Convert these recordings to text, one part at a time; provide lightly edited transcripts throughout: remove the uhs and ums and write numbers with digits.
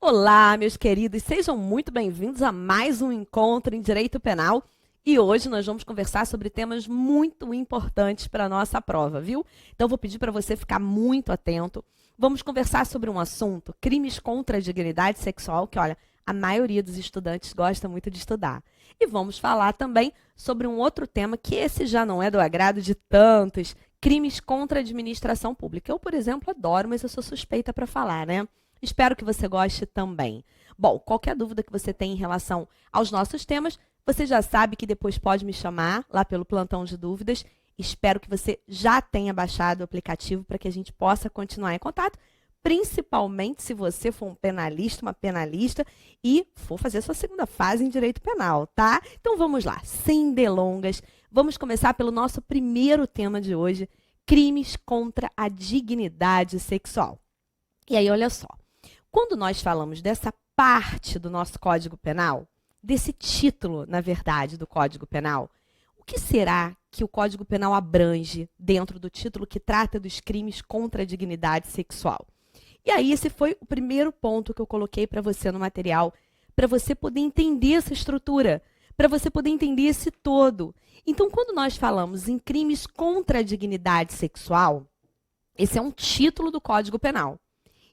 Olá, meus queridos, sejam muito bem-vindos a mais um encontro em Direito Penal. E hoje nós vamos conversar sobre temas muito importantes para a nossa prova, viu? Então, vou pedir para você ficar muito atento. Vamos conversar sobre um assunto, crimes contra a dignidade sexual, que, olha, a maioria dos estudantes gosta muito de estudar. E vamos falar também sobre um outro tema, que esse já não é do agrado de tantos, crimes contra a administração pública. Eu, por exemplo, adoro, mas eu sou suspeita para falar, né? Espero que você goste também. Bom, qualquer dúvida que você tem em relação aos nossos temas, você já sabe que depois pode me chamar lá pelo plantão de dúvidas. Espero que você já tenha baixado o aplicativo para que a gente possa continuar em contato, principalmente se você for um penalista, uma penalista e for fazer sua segunda fase em direito penal, tá? Então vamos lá, sem delongas, vamos começar pelo nosso primeiro tema de hoje, crimes contra a dignidade sexual. E aí, olha só, quando nós falamos dessa parte do nosso Código Penal, desse título, na verdade, do Código Penal, o que será que o Código Penal abrange dentro do título que trata dos crimes contra a dignidade sexual? E aí, esse foi o primeiro ponto que eu coloquei para você no material, para você poder entender essa estrutura, para você poder entender esse todo. Então, quando nós falamos em crimes contra a dignidade sexual, esse é um título do Código Penal.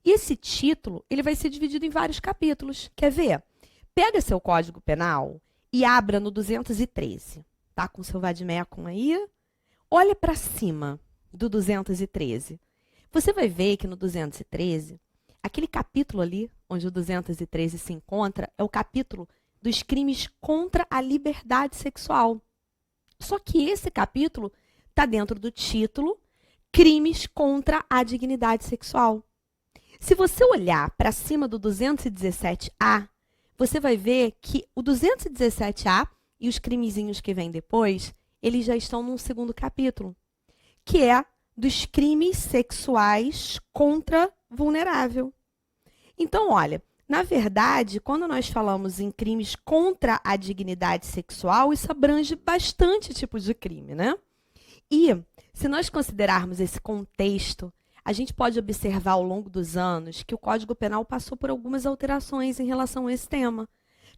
E esse título, ele vai ser dividido em vários capítulos. Quer ver? Pega seu Código Penal e abra no 213. Tá com seu vademecum aí? Olha para cima do 213. Você vai ver que no 213, aquele capítulo ali, onde o 213 se encontra, é o capítulo dos crimes contra a liberdade sexual. Só que esse capítulo está dentro do título Crimes contra a dignidade sexual. Se você olhar para cima do 217A, você vai ver que o 217A e os crimezinhos que vêm depois, eles já estão num segundo capítulo, que é dos crimes sexuais contra vulnerável. Então, olha, na verdade, quando nós falamos em crimes contra a dignidade sexual, isso abrange bastante tipos de crime, né? E, se nós considerarmos esse contexto, a gente pode observar ao longo dos anos que o Código Penal passou por algumas alterações em relação a esse tema.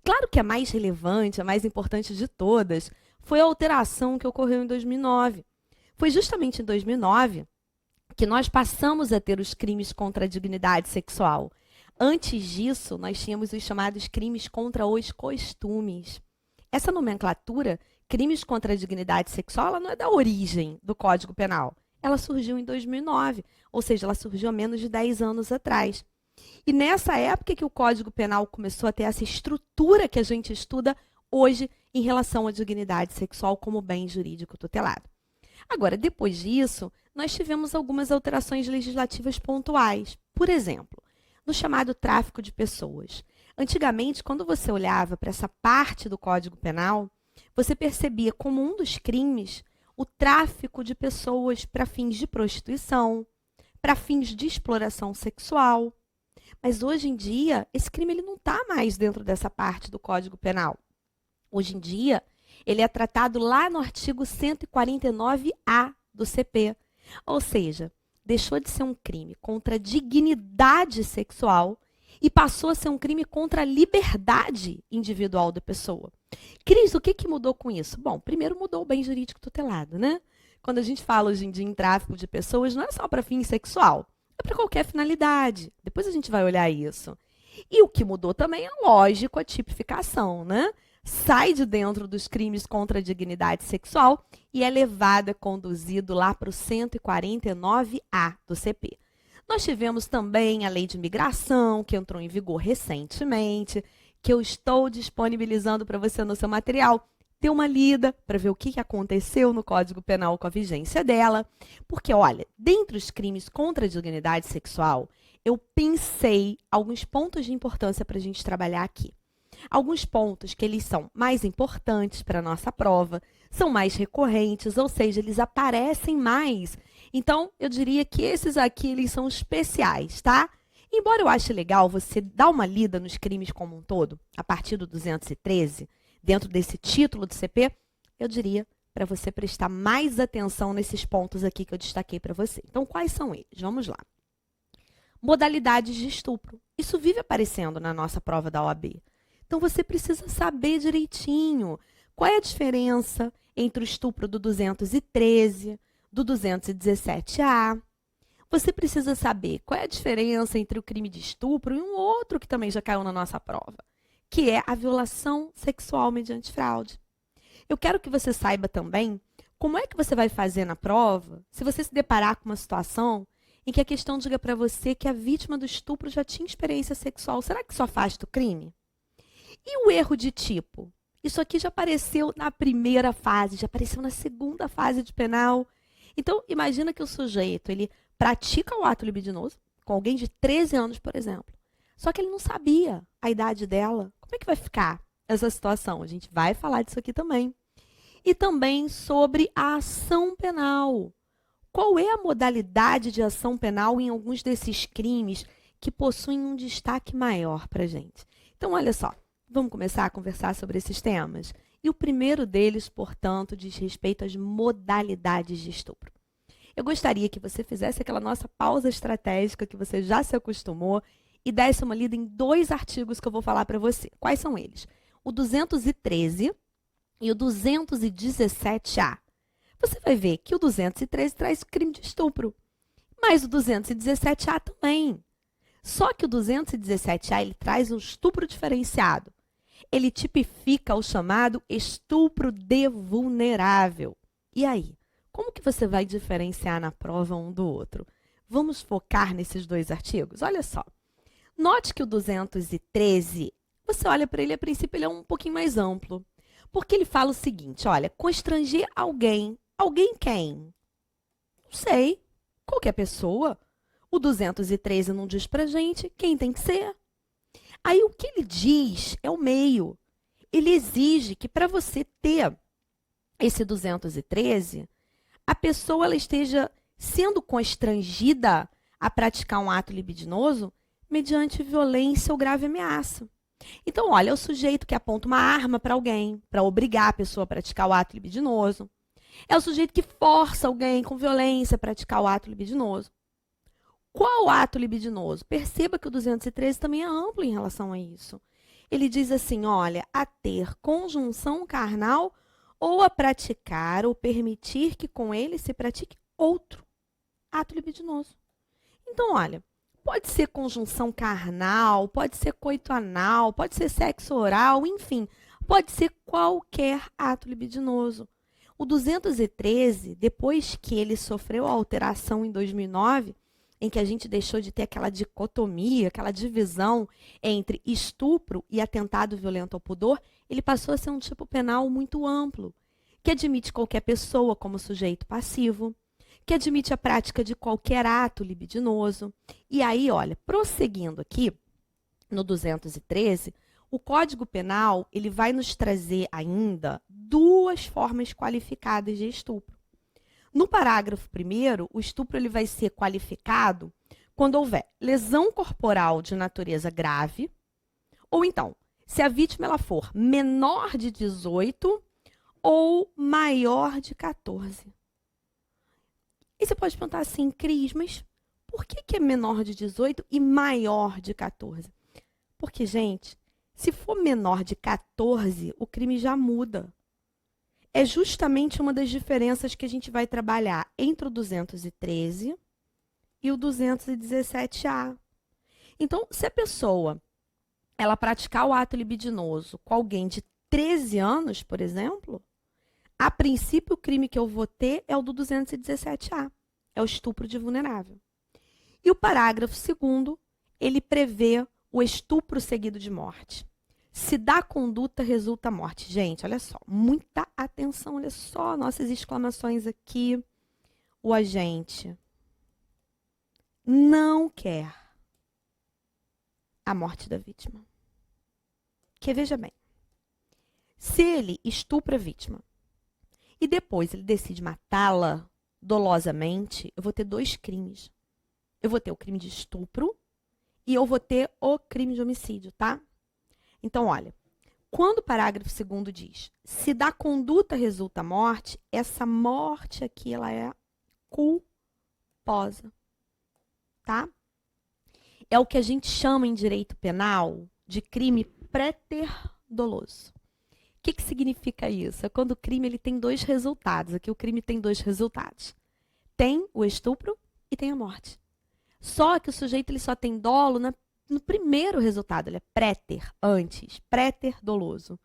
Claro que a mais relevante, a mais importante de todas, foi a alteração que ocorreu em 2009. Foi justamente em 2009 que nós passamos a ter os crimes contra a dignidade sexual. Antes disso, nós tínhamos os chamados crimes contra os costumes. Essa nomenclatura, crimes contra a dignidade sexual, ela não é da origem do Código Penal. Ela surgiu em 2009, ou seja, ela surgiu há menos de 10 anos atrás. E nessa época que o Código Penal começou a ter essa estrutura que a gente estuda hoje em relação à dignidade sexual como bem jurídico tutelado. Agora, depois disso, nós tivemos algumas alterações legislativas pontuais. Por exemplo, no chamado tráfico de pessoas. Antigamente, quando você olhava para essa parte do Código Penal, você percebia como um dos crimes o tráfico de pessoas para fins de prostituição, para fins de exploração sexual. Mas hoje em dia, esse crime ele não está mais dentro dessa parte do Código Penal. Hoje em dia, ele é tratado lá no artigo 149A do CP. Ou seja, deixou de ser um crime contra a dignidade sexual e passou a ser um crime contra a liberdade individual da pessoa. Cris, o que mudou com isso? Bom, primeiro mudou o bem jurídico tutelado, né? Quando a gente fala hoje em dia em tráfico de pessoas, não é só para fim sexual, é para qualquer finalidade. Depois a gente vai olhar isso. E o que mudou também é, lógico, a tipificação, né? Sai de dentro dos crimes contra a dignidade sexual e é levado, é conduzido lá para o 149A do CP. Nós tivemos também a Lei de Imigração, que entrou em vigor recentemente, que eu estou disponibilizando para você no seu material. Dê uma lida para ver o que aconteceu no Código Penal com a vigência dela. Porque, olha, dentre os crimes contra a dignidade sexual, eu pensei alguns pontos de importância para a gente trabalhar aqui. Alguns pontos que eles são mais importantes para a nossa prova, são mais recorrentes, ou seja, eles aparecem mais. Então, eu diria que esses aqui, eles são especiais, tá? Embora eu ache legal você dar uma lida nos crimes como um todo, a partir do 213, dentro desse título do CP, eu diria para você prestar mais atenção nesses pontos aqui que eu destaquei para você. Então, quais são eles? Vamos lá. modalidades de estupro. Isso vive aparecendo na nossa prova da OAB. Então, você precisa saber direitinho qual é a diferença entre o estupro do 213, do 217A. Você precisa saber qual é a diferença entre o crime de estupro e um outro que também já caiu na nossa prova, que é a violação sexual mediante fraude. Eu quero que você saiba também como é que você vai fazer na prova se você se deparar com uma situação em que a questão diga para você que a vítima do estupro já tinha experiência sexual. Será que isso afasta o crime? E o erro de tipo? Isso aqui já apareceu na primeira fase, já apareceu na segunda fase de penal. Então, imagina que o sujeito, ele pratica o ato libidinoso com alguém de 13 anos, por exemplo. Só que ele não sabia a idade dela. Como é que vai ficar essa situação? A gente vai falar disso aqui também. E também sobre a ação penal. Qual é a modalidade de ação penal em alguns desses crimes que possuem um destaque maior para a gente? Então, olha só, vamos começar a conversar sobre esses temas. E o primeiro deles, portanto, diz respeito às modalidades de estupro. Eu gostaria que você fizesse aquela nossa pausa estratégica que você já se acostumou e desse uma lida em 2 artigos que eu vou falar para você. Quais são eles? O 213 e o 217A. Você vai ver que o 213 traz crime de estupro, mas o 217A também. Só que o 217A ele traz um estupro diferenciado. Ele tipifica o chamado estupro de vulnerável. E aí, como que você vai diferenciar na prova um do outro? Vamos focar nesses 2 artigos? Olha só. Note que o 213, você olha para ele, a princípio ele é um pouquinho mais amplo. Porque ele fala o seguinte, olha, constranger alguém. Alguém quem? Não sei. Qualquer pessoa. O 213 não diz pra gente quem tem que ser. Aí o que ele diz é o meio. Ele exige que para você ter esse 213, a pessoa ela esteja sendo constrangida a praticar um ato libidinoso mediante violência ou grave ameaça. Então, olha, é o sujeito que aponta uma arma para alguém, para obrigar a pessoa a praticar o ato libidinoso. É o sujeito que força alguém com violência a praticar o ato libidinoso. Qual ato libidinoso? Perceba que o 213 também é amplo em relação a isso. Ele diz assim, olha, a ter conjunção carnal ou a praticar ou permitir que com ele se pratique outro ato libidinoso. Então, olha, pode ser conjunção carnal, pode ser coito anal, pode ser sexo oral, enfim, pode ser qualquer ato libidinoso. O 213, depois que ele sofreu a alteração em 2009, em que a gente deixou de ter aquela dicotomia, aquela divisão entre estupro e atentado violento ao pudor, ele passou a ser um tipo penal muito amplo, que admite qualquer pessoa como sujeito passivo, que admite a prática de qualquer ato libidinoso. E aí, olha, prosseguindo aqui, no 213, o Código Penal ele vai nos trazer ainda 2 formas qualificadas de estupro. No parágrafo 1º, o estupro ele vai ser qualificado quando houver lesão corporal de natureza grave, ou então, se a vítima ela for menor de 18 ou maior de 14. E você pode perguntar assim, Cris, mas por que é menor de 18 e maior de 14? Porque, gente, se for menor de 14, o crime já muda. É justamente uma das diferenças que a gente vai trabalhar entre o 213 e o 217A. Então, se a pessoa ela praticar o ato libidinoso com alguém de 13 anos, por exemplo, a princípio o crime que eu vou ter é o do 217A, é o estupro de vulnerável. E o parágrafo 2º, ele prevê o estupro seguido de morte. Se da conduta resulta morte. Gente, olha só, muita atenção, olha só nossas exclamações aqui. O agente não quer a morte da vítima. Porque, veja bem, se ele estupra a vítima e depois ele decide matá-la dolosamente, eu vou ter 2 crimes. Eu vou ter o crime de estupro e eu vou ter o crime de homicídio, tá? Então, olha, quando o parágrafo 2º diz, se da conduta resulta morte, essa morte aqui, ela é culposa, tá? é o que a gente chama em direito penal de crime préter-doloso. O que significa isso? É quando o crime ele tem dois resultados. Aqui o crime tem dois resultados. Tem o estupro e tem a morte. Só que o sujeito ele só tem dolo no primeiro resultado. Ele é préter, antes. Préter-doloso.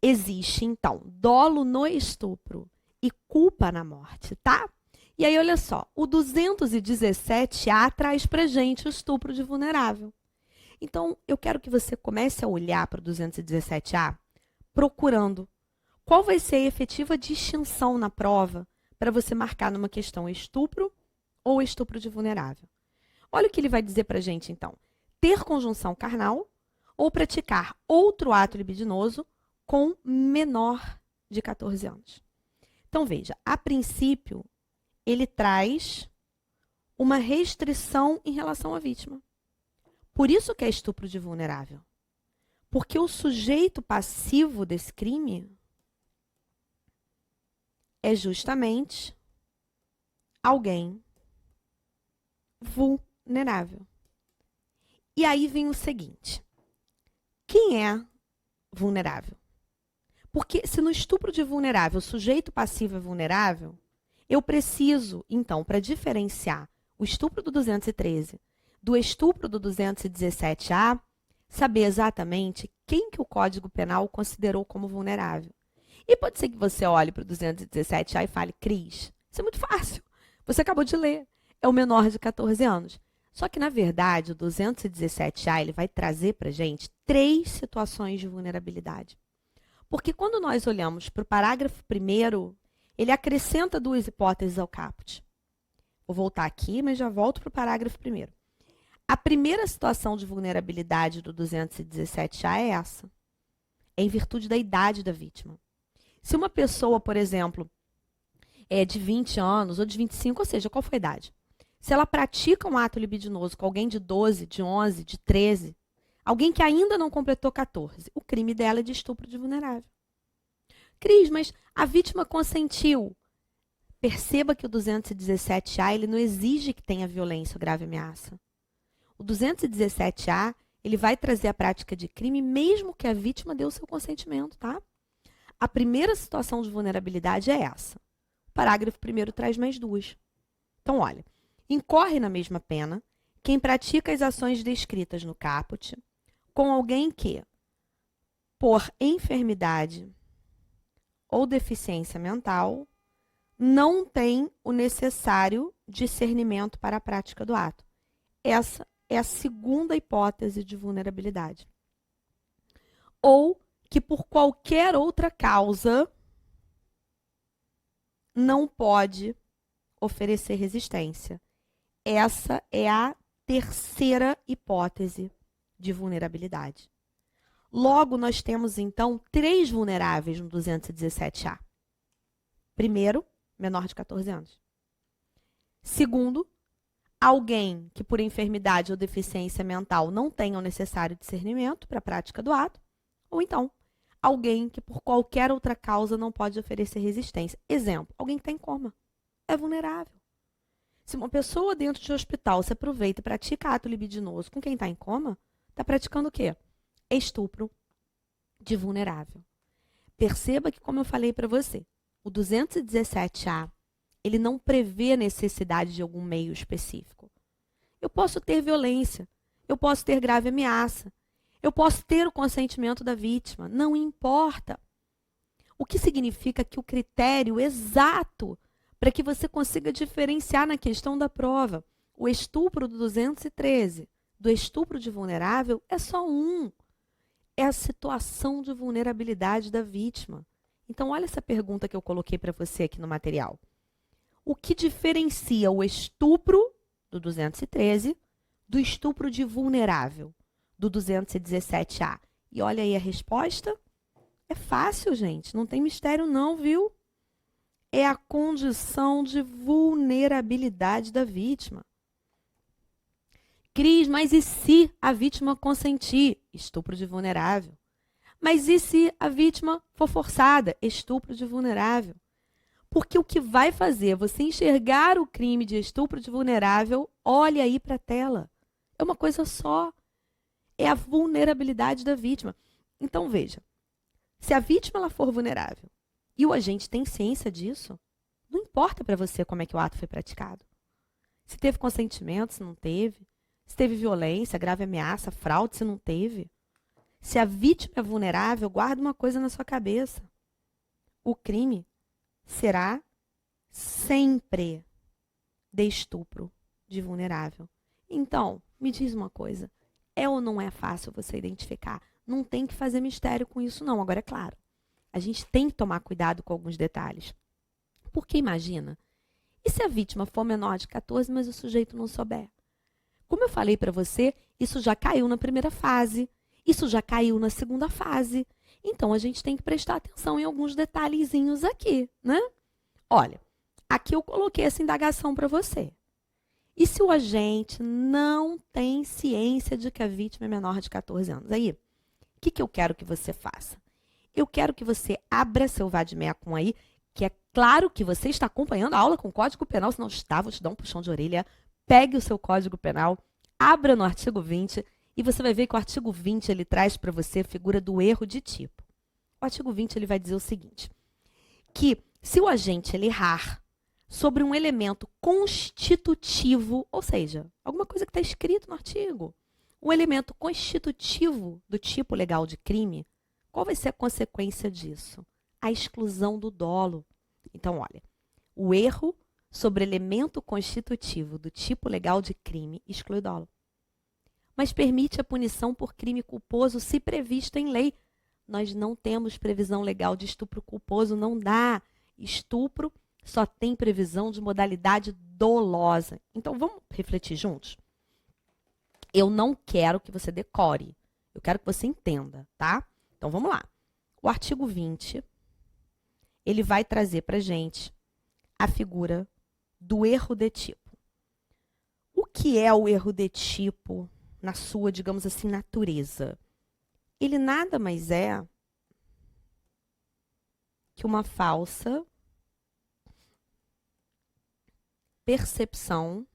Existe, então, dolo no estupro e culpa na morte, tá? E aí, olha só, o 217A traz pra gente o estupro de vulnerável. Então, eu quero que você comece a olhar para o 217A procurando qual vai ser a efetiva distinção na prova para você marcar numa questão estupro ou estupro de vulnerável. Olha o que ele vai dizer pra gente, então. Ter conjunção carnal ou praticar outro ato libidinoso com menor de 14 anos. Então, veja, a princípio, ele traz uma restrição em relação à vítima. Por isso que é estupro de vulnerável. Porque o sujeito passivo desse crime é justamente alguém vulnerável. E aí vem o seguinte. Quem é vulnerável? Porque se no estupro de vulnerável o sujeito passivo é vulnerável, eu preciso, então, para diferenciar o estupro do 213 do estupro do 217A, saber exatamente quem que o Código Penal considerou como vulnerável. E pode ser que você olhe para o 217A e fale, Cris, isso é muito fácil. Você acabou de ler. É o menor de 14 anos. Só que, na verdade, o 217A ele vai trazer para a gente 3 situações de vulnerabilidade. Porque quando nós olhamos para o parágrafo 1º, ele acrescenta 2 hipóteses ao caput. Vou voltar aqui, mas já volto para o parágrafo 1º. A primeira situação de vulnerabilidade do 217A é essa. É em virtude da idade da vítima. Se uma pessoa, por exemplo, é de 20 anos ou de 25, ou seja, qual foi a idade? Se ela pratica um ato libidinoso com alguém de 12, de 11, de 13, alguém que ainda não completou 14, o crime dela é de estupro de vulnerável. Cris, mas a vítima consentiu. Perceba que o 217A ele não exige que tenha violência ou grave ameaça. O 217A ele vai trazer a prática de crime mesmo que a vítima dê o seu consentimento, tá? A primeira situação de vulnerabilidade é essa. O parágrafo 1º traz mais 2. Então, olha, incorre na mesma pena quem pratica as ações descritas no caput com alguém que, por enfermidade ou deficiência mental, não tem o necessário discernimento para a prática do ato. Essa é a segunda hipótese de vulnerabilidade. Ou que por qualquer outra causa não pode oferecer resistência. Essa é a terceira hipótese de vulnerabilidade. Logo, nós temos, então, 3 vulneráveis no 217A. Primeiro, menor de 14 anos. Segundo, alguém que por enfermidade ou deficiência mental não tenha o necessário discernimento para a prática do ato. Ou então, alguém que por qualquer outra causa não pode oferecer resistência. Exemplo, alguém que está em coma. É vulnerável. Se uma pessoa dentro de um hospital se aproveita e pratica ato libidinoso com quem está em coma, está praticando o quê? Estupro de vulnerável. Perceba que, como eu falei para você, o 217A, ele não prevê a necessidade de algum meio específico. Eu posso ter violência, eu posso ter grave ameaça, eu posso ter o consentimento da vítima, não importa. O que significa que o critério exato para que você consiga diferenciar na questão da prova o estupro do 213 do estupro de vulnerável é só um. É a situação de vulnerabilidade da vítima. Então, olha essa pergunta que eu coloquei para você aqui no material. O que diferencia o estupro do 213 do estupro de vulnerável do 217A? E olha aí a resposta. É fácil, gente. Não tem mistério não, viu? É a condição de vulnerabilidade da vítima. Cris, mas e se a vítima consentir? Estupro de vulnerável. Mas e se a vítima for forçada? Estupro de vulnerável. Porque o que vai fazer você enxergar o crime de estupro de vulnerável, olha aí para a tela, É uma coisa só. É a vulnerabilidade da vítima. Então, veja, se a vítima ela for vulnerável e o agente tem ciência disso, não importa para você como é que o ato foi praticado. Se teve consentimento, se não teve. Se teve violência, grave ameaça, fraude, se não teve. Se a vítima é vulnerável, guarda uma coisa na sua cabeça. O crime será sempre de estupro de vulnerável. Então, me diz uma coisa. É ou não é fácil você identificar? Não tem que fazer mistério com isso, não. Agora, é claro, a gente tem que tomar cuidado com alguns detalhes. Porque imagina, e se a vítima for menor de 14, mas o sujeito não souber? Como eu falei para você, isso já caiu na primeira fase, isso já caiu na segunda fase. Então, a gente tem que prestar atenção em alguns detalhezinhos aqui, né? Olha, aqui eu coloquei essa indagação para você. E se o agente não tem ciência de que a vítima é menor de 14 anos? Aí, o que eu quero que você faça? Eu quero que você abra seu Vademecum aí, que é claro que você está acompanhando a aula com o Código Penal, se não está, vou te dar um puxão de orelha. Pegue o seu Código Penal, abra no artigo 20 e você vai ver que o artigo 20 ele traz para você a figura do erro de tipo. O artigo 20 ele vai dizer o seguinte, que se o agente ele errar sobre um elemento constitutivo, ou seja, alguma coisa que está escrito no artigo, um elemento constitutivo do tipo legal de crime, qual vai ser a consequência disso? A exclusão do dolo. Então, olha, o erro sobre elemento constitutivo do tipo legal de crime exclui o dolo. Mas permite a punição por crime culposo se previsto em lei. Nós não temos previsão legal de estupro culposo, não dá. Estupro só tem previsão de modalidade dolosa. Então, vamos refletir juntos? Eu não quero que você decore, eu quero que você entenda, tá? Então, vamos lá. O artigo 20, ele vai trazer para a gente a figura do erro de tipo. O que é o erro de tipo na sua, digamos assim, natureza? Ele nada mais é que uma falsa percepção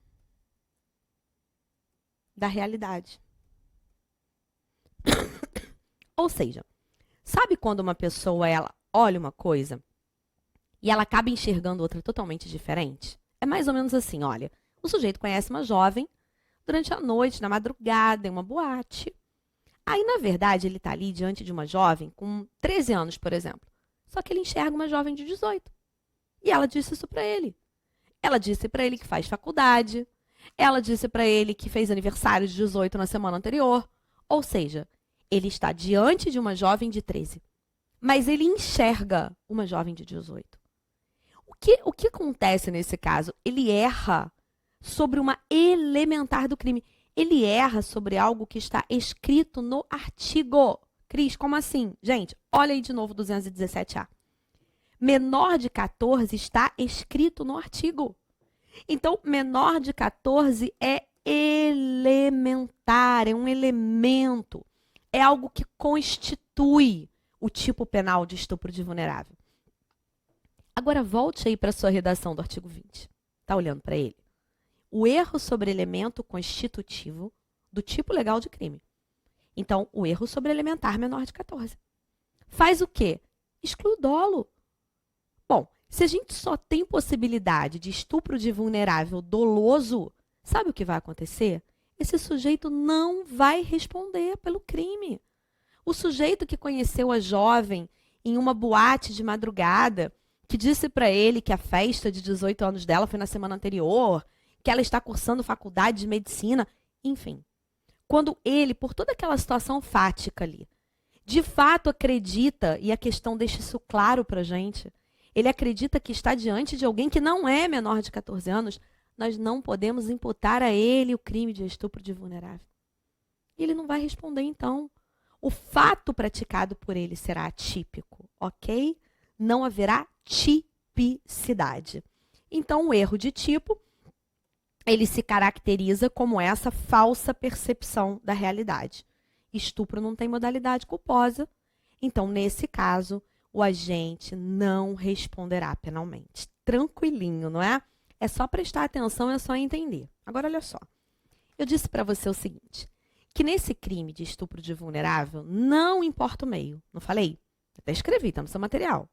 da realidade. Ou seja, sabe quando uma pessoa ela olha uma coisa e ela acaba enxergando outra totalmente diferente? É mais ou menos assim, olha, o sujeito conhece uma jovem durante a noite, na madrugada, em uma boate. Aí, na verdade, ele está ali diante de uma jovem com 13 anos, por exemplo. Só que ele enxerga uma jovem de 18. E ela disse isso para ele. Ela disse para ele que faz faculdade. Ela disse para ele que fez aniversário de 18 na semana anterior. Ou seja, ele está diante de uma jovem de 13. Mas ele enxerga uma jovem de 18. O que acontece nesse caso? Ele erra sobre uma elementar do crime. Ele erra sobre algo que está escrito no artigo. Cris, como assim? Gente, olha aí de novo 217A. Menor de 14 está escrito no artigo. Então, menor de 14 é elementar, é um elemento. É algo que constitui o tipo penal de estupro de vulnerável. Agora, volte aí para a sua redação do artigo 20. Está olhando para ele? O erro sobre elemento constitutivo do tipo legal de crime. Então, o erro sobre elementar menor de 14. Faz o quê? Exclui o dolo. Bom, se a gente só tem possibilidade de estupro de vulnerável doloso, sabe o que vai acontecer? Esse sujeito não vai responder pelo crime. O sujeito que conheceu a jovem em uma boate de madrugada, que disse para ele que a festa de 18 anos dela foi na semana anterior, que ela está cursando faculdade de medicina, enfim. Quando ele, por toda aquela situação fática ali, de fato acredita, e a questão deixa isso claro para a gente, ele acredita que está diante de alguém que não é menor de 14 anos, nós não podemos imputar a ele o crime de estupro de vulnerável. E ele não vai responder, então. O fato praticado por ele será atípico, ok? Não haverá tipicidade. Então, o erro de tipo, ele se caracteriza como essa falsa percepção da realidade. Estupro não tem modalidade culposa, então, nesse caso, o agente não responderá penalmente. Tranquilinho, não é? É só prestar atenção, é só entender. Agora, olha só. Eu disse para você o seguinte, que nesse crime de estupro de vulnerável, não importa o meio. Não falei? Até escrevi, tá no seu material.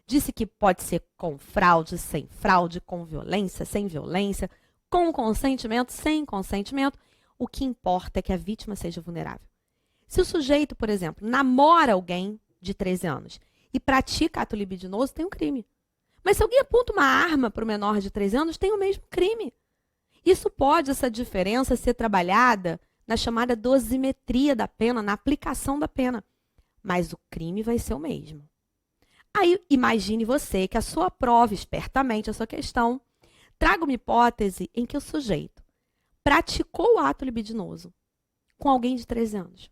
Disse que pode ser com fraude, sem fraude, com violência, sem violência, com consentimento, sem consentimento. O que importa é que a vítima seja vulnerável. Se o sujeito, por exemplo, namora alguém de 13 anos e pratica ato libidinoso, tem um crime. Mas se alguém aponta uma arma para o menor de 13 anos, tem o mesmo crime. Isso pode, essa diferença, ser trabalhada na chamada dosimetria da pena, na aplicação da pena. Mas o crime vai ser o mesmo. Aí, imagine você que a sua prova, espertamente, a sua questão, traga uma hipótese em que o sujeito praticou o ato libidinoso com alguém de 13 anos.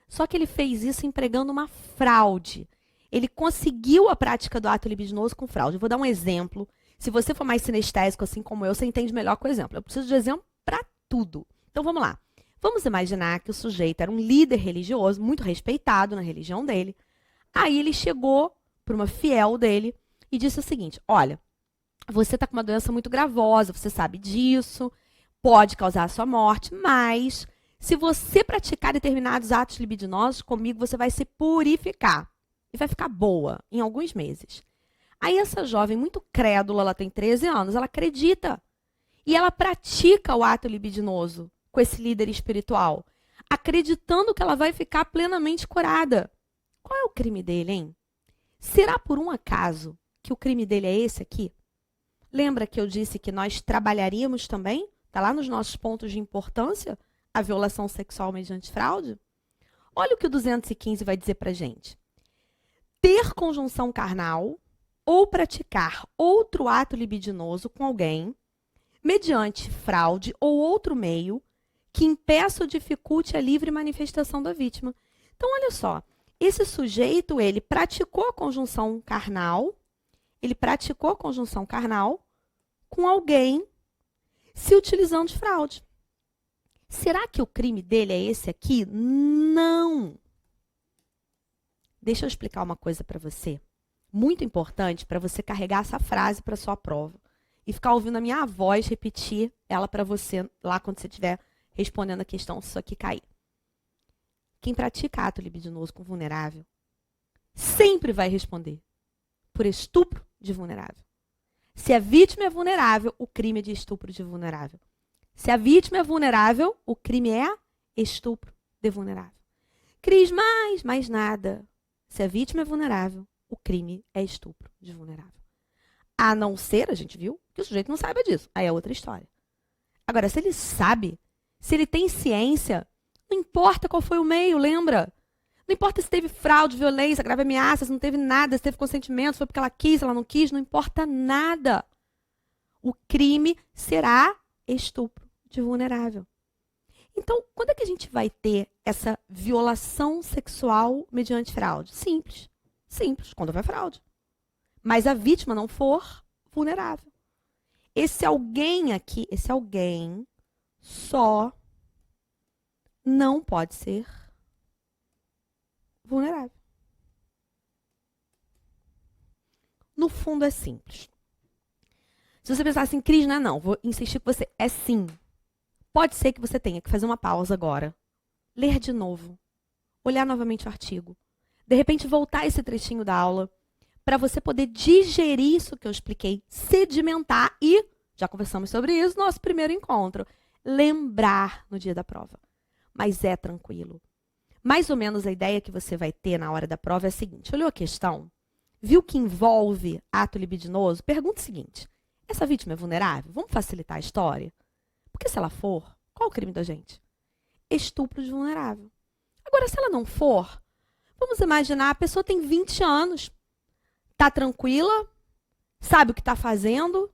Só que ele fez isso empregando uma fraude. Ele conseguiu a prática do ato libidinoso com fraude. Eu vou dar um exemplo. Se você for mais sinestésico, assim como eu, você entende melhor com o exemplo. Eu preciso de exemplo para tudo. Então, vamos lá. Vamos imaginar que o sujeito era um líder religioso, muito respeitado na religião dele. Aí ele chegou para uma fiel dele e disse o seguinte, olha, você está com uma doença muito gravosa, você sabe disso, pode causar a sua morte, mas se você praticar determinados atos libidinosos comigo, você vai se purificar e vai ficar boa em alguns meses. Aí essa jovem muito crédula, ela tem 13 anos, ela acredita. E ela pratica o ato libidinoso com esse líder espiritual, acreditando que ela vai ficar plenamente curada. Qual é o crime dele, hein? Será por um acaso que o crime dele é esse aqui? Lembra que eu disse que nós trabalharíamos também, está lá nos nossos pontos de importância, a violação sexual mediante fraude? Olha o que o 215 vai dizer pra gente. Ter conjunção carnal ou praticar outro ato libidinoso com alguém, mediante fraude ou outro meio, que impeça ou dificulte a livre manifestação da vítima. Então, olha só, esse sujeito, ele praticou a conjunção carnal, com alguém se utilizando de fraude. Será que o crime dele é esse aqui? Não! Deixa eu explicar uma coisa para você. Muito importante para você carregar essa frase para sua prova e ficar ouvindo a minha voz repetir ela para você lá quando você estiver respondendo a questão, se isso aqui cair. Quem pratica ato libidinoso com vulnerável sempre vai responder por estupro de vulnerável. Se a vítima é vulnerável, o crime é de estupro de vulnerável. Se a vítima é vulnerável, o crime é estupro de vulnerável. Cris, mais nada. Se a vítima é vulnerável, o crime é estupro de vulnerável. A não ser, a gente viu, que o sujeito não saiba disso. Aí é outra história. Agora, se ele sabe, se ele tem ciência, não importa qual foi o meio, lembra? Não importa se teve fraude, violência, grave ameaça, se não teve nada, se teve consentimento, se foi porque ela quis, se ela não quis, não importa nada. O crime será estupro de vulnerável. Então, quando é que a gente vai ter essa violação sexual mediante fraude? Simples. Simples, quando houver fraude. Mas a vítima não for vulnerável. Esse alguém aqui, esse alguém só não pode ser vulnerável. No fundo é simples. Se você pensar assim, Cris, não, vou insistir com você, é sim. Pode ser que você tenha que fazer uma pausa agora, ler de novo, olhar novamente o artigo, de repente voltar esse trechinho da aula, para você poder digerir isso que eu expliquei, sedimentar e, já conversamos sobre isso, nosso primeiro encontro, lembrar no dia da prova. Mas é tranquilo. Mais ou menos a ideia que você vai ter na hora da prova é a seguinte, olhou a questão, viu que envolve ato libidinoso? Pergunta o seguinte, essa vítima é vulnerável? Vamos facilitar a história? Porque se ela for, qual é o crime da gente? Estupro de vulnerável. Agora, se ela não for, vamos imaginar, a pessoa tem 20 anos, está tranquila, sabe o que está fazendo.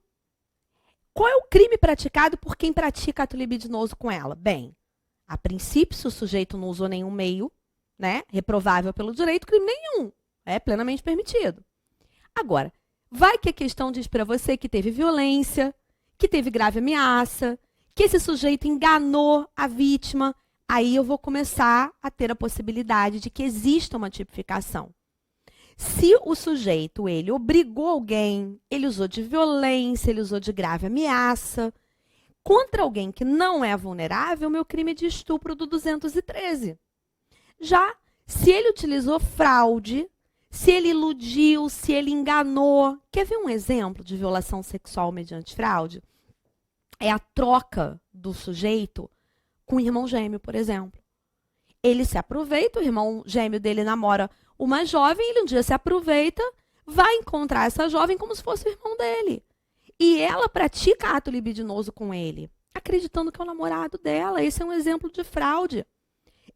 Qual é o crime praticado por quem pratica ato libidinoso com ela? Bem, a princípio, se o sujeito não usou nenhum meio, né, reprovável pelo direito, crime nenhum. É plenamente permitido. Agora, vai que a questão diz para você que teve violência, que teve grave ameaça, que esse sujeito enganou a vítima, aí eu vou começar a ter a possibilidade de que exista uma tipificação. Se o sujeito, ele obrigou alguém, ele usou de violência, ele usou de grave ameaça, Contra alguém que não é vulnerável, meu crime é de estupro do 213. Já se ele utilizou fraude, se ele iludiu, se ele enganou. Quer ver um exemplo de violação sexual mediante fraude? É a troca do sujeito com o irmão gêmeo, por exemplo. Ele se aproveita, o irmão gêmeo dele namora uma jovem, ele um dia se aproveita, vai encontrar essa jovem como se fosse o irmão dele. E ela pratica ato libidinoso com ele, acreditando que é o namorado dela. Esse é um exemplo de fraude.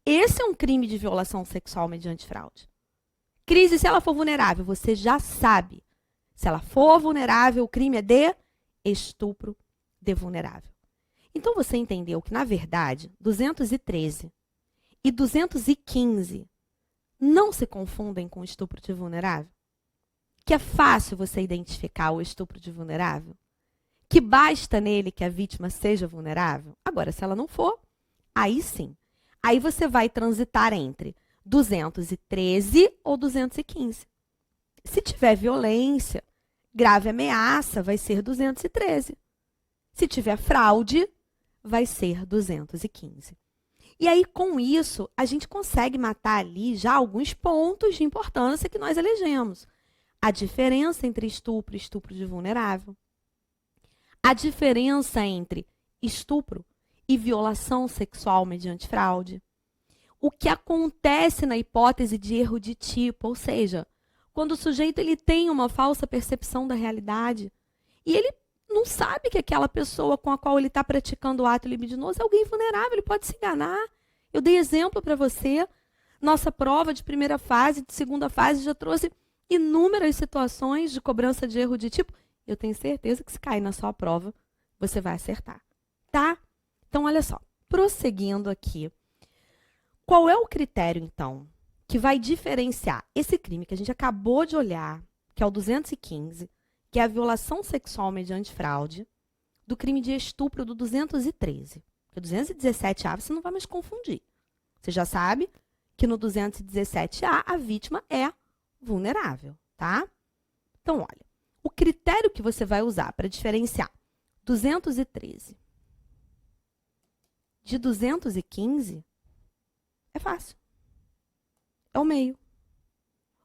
Esse é um crime de violação sexual mediante fraude. Crise, se ela for vulnerável, você já sabe. Se ela for vulnerável, o crime é de estupro de vulnerável. Então você entendeu que, na verdade, 213 e 215 não se confundem com estupro de vulnerável? Que é fácil você identificar o estupro de vulnerável? Que basta nele que a vítima seja vulnerável? Agora, se ela não for, aí sim. Aí você vai transitar entre 213 ou 215. Se tiver violência, grave ameaça, vai ser 213. Se tiver fraude, vai ser 215. E aí, com isso, a gente consegue matar ali já alguns pontos de importância que nós elegemos. A diferença entre estupro e estupro de vulnerável. A diferença entre estupro e violação sexual mediante fraude. O que acontece na hipótese de erro de tipo, ou seja, quando o sujeito ele tem uma falsa percepção da realidade e ele não sabe que aquela pessoa com a qual ele está praticando o ato libidinoso é alguém vulnerável, ele pode se enganar. Eu dei exemplo para você. Nossa prova de primeira fase, de segunda fase, já trouxe inúmeras situações de cobrança de erro de tipo. Eu tenho certeza que se cair na sua prova, você vai acertar. Tá? Então, olha só. Prosseguindo aqui. Qual é o critério, então, que vai diferenciar esse crime que a gente acabou de olhar, que é o 215, que é a violação sexual mediante fraude, do crime de estupro do 213? Porque o 217A você não vai mais confundir. Você já sabe que no 217A a vítima é vulnerável, tá? Então, olha, o critério que você vai usar para diferenciar 213 de 215 é fácil. É o meio.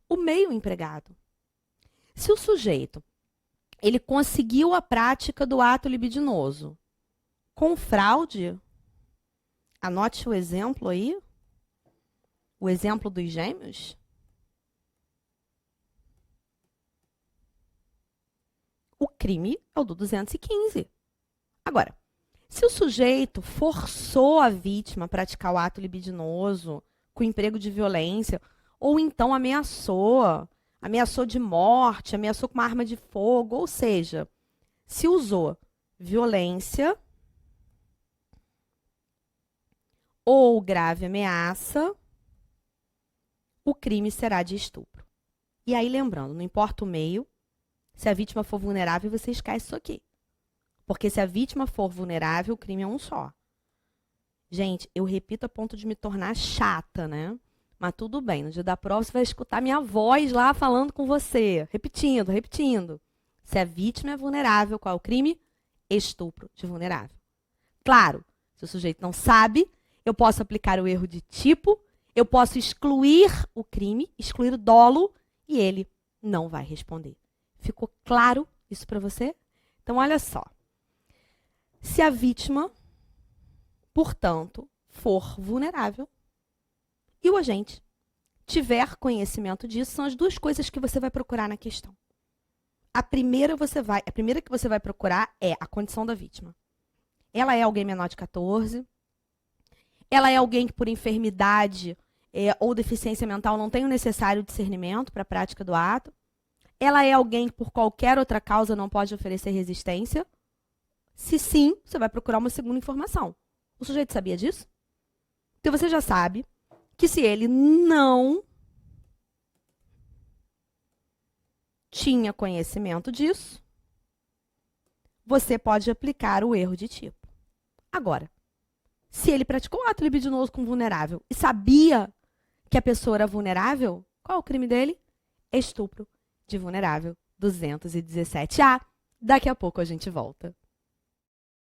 O meio empregado. Se o sujeito ele conseguiu a prática do ato libidinoso com fraude, anote o exemplo aí, o exemplo dos gêmeos. O crime é o do 215. Agora, se o sujeito forçou a vítima a praticar o ato libidinoso com emprego de violência, ou então ameaçou de morte, ameaçou com uma arma de fogo, ou seja, se usou violência ou grave ameaça, o crime será de estupro. E aí, lembrando, não importa o meio, se a vítima for vulnerável, você esquece isso aqui. Porque se a vítima for vulnerável, o crime é um só. Gente, eu repito a ponto de me tornar chata, né? Mas tudo bem, no dia da prova você vai escutar minha voz lá falando com você. Repetindo, repetindo. Se a vítima é vulnerável, qual é o crime? Estupro de vulnerável. Claro, se o sujeito não sabe, eu posso aplicar o erro de tipo, eu posso excluir o crime, excluir o dolo, e ele não vai responder. Ficou claro isso para você? Então, olha só. Se a vítima, portanto, for vulnerável e o agente tiver conhecimento disso, são as duas coisas que você vai procurar na questão. A primeira que você vai procurar é a condição da vítima. Ela é alguém menor de 14, ela é alguém que por enfermidade ou deficiência mental não tem o necessário discernimento para a prática do ato. Ela é alguém que por qualquer outra causa não pode oferecer resistência. Se sim, você vai procurar uma segunda informação. O sujeito sabia disso? Então você já sabe que se ele não tinha conhecimento disso, você pode aplicar o erro de tipo. Agora, se ele praticou um ato libidinoso com vulnerável e sabia que a pessoa era vulnerável, qual é o crime dele? Estupro de vulnerável, 217A. Daqui a pouco a gente volta.